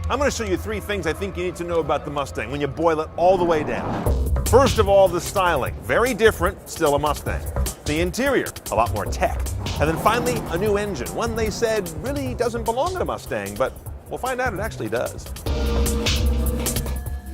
I'm going to show you 3 things I think you need to know about the Mustang when you boil it all the way down. First of all, the styling. Very different, still a Mustang. The interior, a lot more tech. And then finally, a new engine, one they said really doesn't belong in a Mustang, but we'll find out it actually does.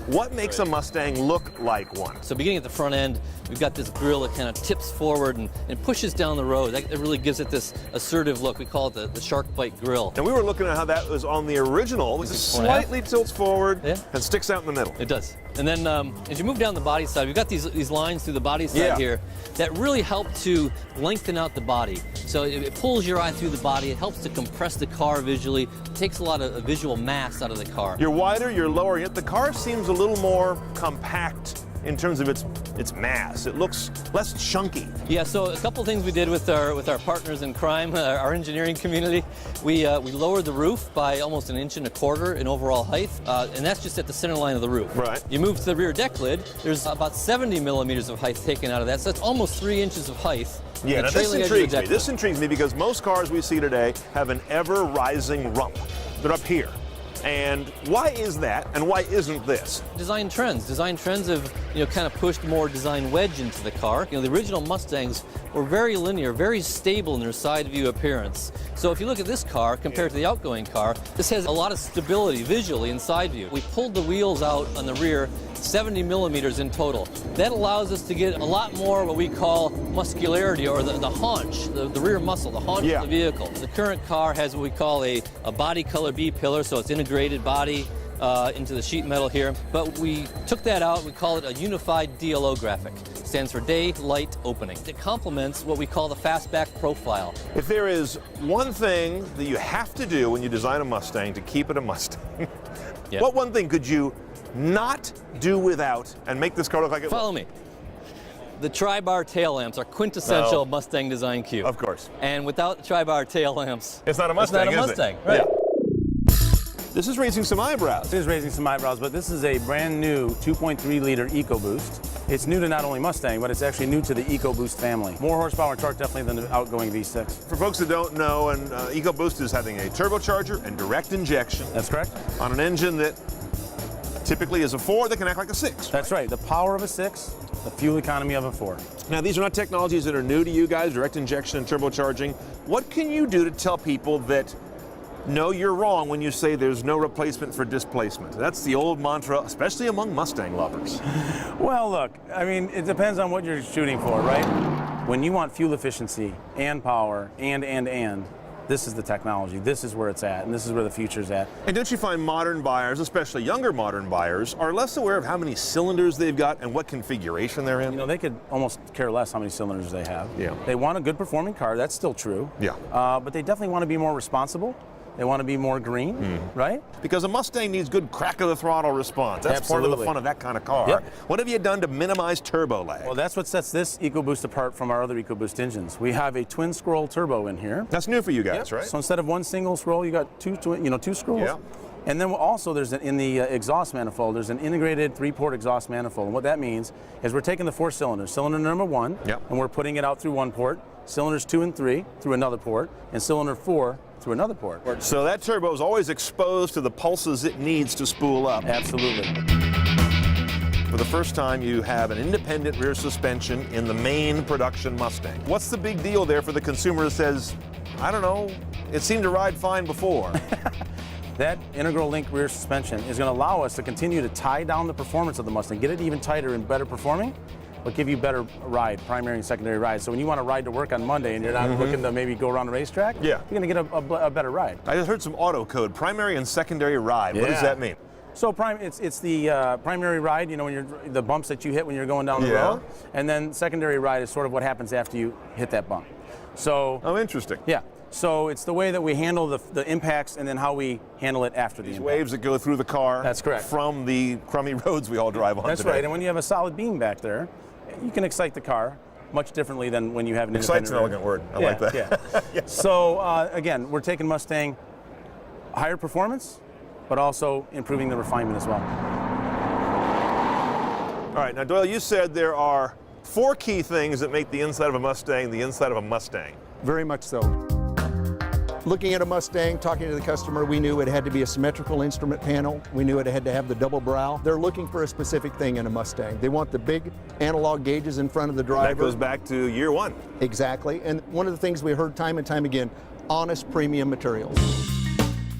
What makes a Mustang look like one? So beginning at the front end, we've got this grille that kind of tips forward and pushes down the road. That really gives it this assertive look. We call it the shark bite grille. And we were looking at how that was on the original. It slightly tilts forward and sticks out in the middle. It does. And then as you move down the body side, we've got these lines through the body side here that really help to lengthen out the body. So it pulls your eye through the body. It helps to compress the car visually. It takes a lot of visual mass out of the car. You're wider, you're lower, yet the car seems a little more compact in terms of its mass. It looks less chunky. Yeah, so a couple things we did with our partners in crime, our engineering community. We lowered the roof by almost 1.25 inches in overall height, and that's just at the center line of the roof. Right. You move to the rear deck lid, there's about 70 millimeters of height taken out of that, so that's almost 3 inches of height. Yeah, now this intrigues me. This intrigues me because most cars we see today have an ever-rising rump. They're up here. And why is that, and why isn't this? Design trends have kind of pushed more design wedge into the car. The original Mustangs were very linear, very stable in their side view appearance. So if you look at this car compared to the outgoing car, this has a lot of stability visually in side view. We pulled the wheels out on the rear 70 millimeters in total. That allows us to get a lot more what we call muscularity, or the haunch, the rear muscle, the haunch of the vehicle. The current car has what we call a body color B-pillar, so it's integrated body into the sheet metal here. But we took that out, we call it a unified DLO graphic. It stands for day, light, opening. It complements what we call the fastback profile. If there is one thing that you have to do when you design a Mustang to keep it a Mustang, what one thing could you not do without and make this car look like it Follow me. The tri-bar tail lamps are quintessential Mustang design cue. Of course. And without the tri-bar tail lamps, it's not a Mustang, it's not a Mustang, is it? right? Yeah. This is raising some eyebrows. It is raising some eyebrows, but this is a brand new 2.3-liter EcoBoost. It's new to not only Mustang, but it's actually new to the EcoBoost family. More horsepower and torque definitely than the outgoing V6. For folks that don't know, an EcoBoost is having a turbocharger and direct injection. That's correct. On an engine that typically is a 4 that can act like a 6. That's right. The power of a 6, the fuel economy of a 4. Now, these are not technologies that are new to you guys, direct injection and turbocharging. What can you do to tell people that no, you're wrong when you say there's no replacement for displacement? That's the old mantra, especially among Mustang lovers. Well, look, I mean, it depends on what you're shooting for, right? When you want fuel efficiency and power and, this is the technology. This is where it's at, and this is where the future's at. And don't you find modern buyers, especially younger modern buyers, are less aware of how many cylinders they've got and what configuration they're in? They could almost care less how many cylinders they have. Yeah. They want a good performing car, that's still true. Yeah. But they definitely want to be more responsible. They want to be more green, right? Because a Mustang needs good crack of the throttle response. That's part of the fun of that kind of car. Yep. What have you done to minimize turbo lag? Well, that's what sets this EcoBoost apart from our other EcoBoost engines. We have a twin scroll turbo in here. That's new for you guys, right? So instead of one single scroll, you got two scrolls. Yeah. And then also there's in the exhaust manifold, there's an integrated 3-port exhaust manifold. And what that means is we're taking the 4 cylinders, cylinder number 1, and we're putting it out through one port, cylinders 2 and 3 through another port, and cylinder 4 through another port. So that turbo is always exposed to the pulses it needs to spool up. Absolutely. For the first time, you have an independent rear suspension in the main production Mustang. What's the big deal there for the consumer who says, I don't know, it seemed to ride fine before? That integral link rear suspension is going to allow us to continue to tie down the performance of the Mustang, get it even tighter and better performing, but give you better ride, primary and secondary ride. So when you want to ride to work on Monday and you're not looking to maybe go around the racetrack, you're going to get a better ride. I just heard some auto code, primary and secondary ride. What does that mean? So it's the primary ride, when the bumps that you hit when you're going down the road, and then secondary ride is sort of what happens after you hit that bump. So interesting. Yeah. So it's the way that we handle the impacts and then how we handle it after the impact. Waves that go through the car. That's correct. From the crummy roads we all drive on That's today. right. And when you have a solid beam back there, you can excite the car much differently than when you have an independent. Excite's an elegant word. I like that. Yeah. So again, we're taking Mustang higher performance, but also improving the refinement as well. All right. Now, Doyle, you said there are 4 key things that make the inside of a Mustang the inside of a Mustang. Very much so. Looking at a Mustang, talking to the customer, we knew it had to be a symmetrical instrument panel. We knew it had to have the double brow. They're looking for a specific thing in a Mustang. They want the big analog gauges in front of the driver. That goes back to year one. Exactly. And one of the things we heard time and time again, honest premium materials.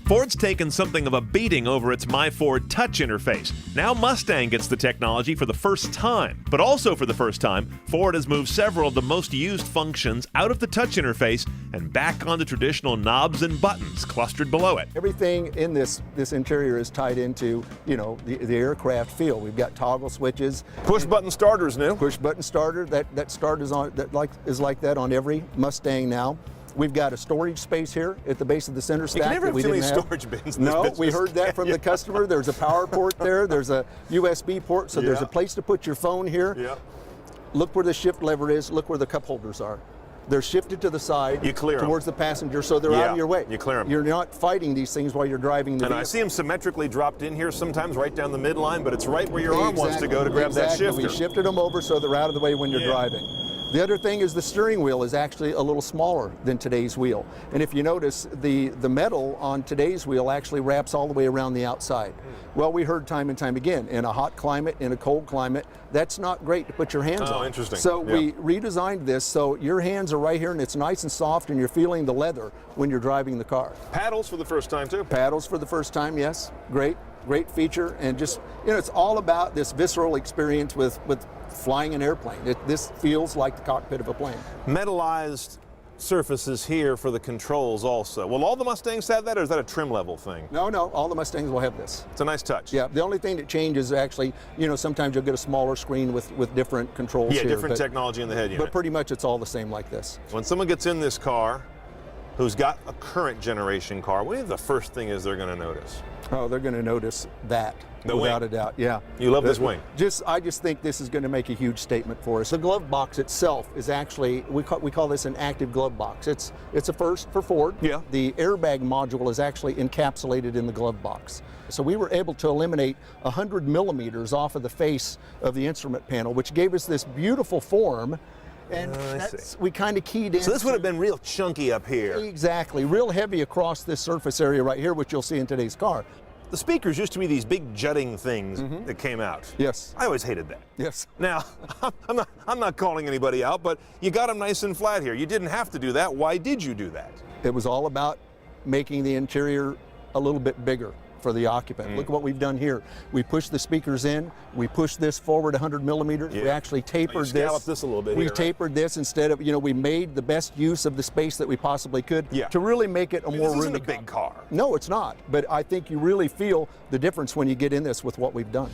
Ford's taken something of a beating over its My Ford Touch interface. Now Mustang gets the technology for the first time. But also for the first time, Ford has moved several of the most used functions out of the touch interface and back onto traditional knobs and buttons clustered below it. Everything in this interior is tied into, you know, the aircraft feel. We've got toggle switches. Push button starter is new. Push button starter, that start is like that on every Mustang now. We've got a storage space here at the base of the center stack. You can never that we have too many didn't have. storage bins. No, we heard that from the customer. There's a power port there. There's a USB port, so there's a place to put your phone here. Yeah. Look where the shift lever is. Look where the cup holders are. They're shifted to the side. You clear 'em. Towards the passenger, so they're out of your way. You clear 'em. You're not fighting these things while you're driving the And vehicle. I see them symmetrically dropped in here, sometimes right down the midline, but it's right where your arm wants to go to grab that shifter. We shifted them over so they're out of the way when you're driving. The other thing is the steering wheel is actually a little smaller than today's wheel. And if you notice, the metal on today's wheel actually wraps all the way around the outside. Well, we heard time and time again, in a hot climate, in a cold climate, that's not great to put your hands on. Oh, interesting. So Yeah. we redesigned this so your hands are right here and it's nice and soft and you're feeling the leather when you're driving the car. Paddles for the first time too. Paddles for the first time, yes. Great feature, and just, you know, it's all about this visceral experience with flying an airplane. This feels like the cockpit of a plane. Metallized surfaces here for the controls also. Will all the Mustangs have that, or is that a trim level thing? No, all the Mustangs will have this. It's a nice touch. Yeah, the only thing that changes actually, you know, sometimes you'll get a smaller screen with different controls Yeah, here, different technology in the head unit. but pretty much it's all the same like this. When someone gets in this car who's got a current generation car, what do you think the first thing is they're going to notice? Oh, they're going to notice that. The without wing. a doubt, yeah. You love this wing. I just think this is going to make a huge statement for us. The glove box itself is actually, we call this an active glove box. It's a first for Ford. Yeah. The airbag module is actually encapsulated in the glove box. So we were able to eliminate 100 millimeters off of the face of the instrument panel, which gave us this beautiful form. And we kind of keyed in. So this would have been real chunky up here. Exactly, real heavy across this surface area right here, which you'll see in today's car. The speakers used to be these big jutting things that came out. Yes. I always hated that. Yes. Now, I'm not calling anybody out, but you got them nice and flat here. You didn't have to do that. Why did you do that? It was all about making the interior a little bit bigger for the occupant. Look at what we've done here. We pushed the speakers in, we pushed this forward 100 millimeters, we actually tapered this. Scalloped this a little bit We here, right? tapered this instead of, you know, we made the best use of the space that we possibly could to really make it a more roomy. This isn't a big car. No, it's not, but I think you really feel the difference when you get in this with what we've done.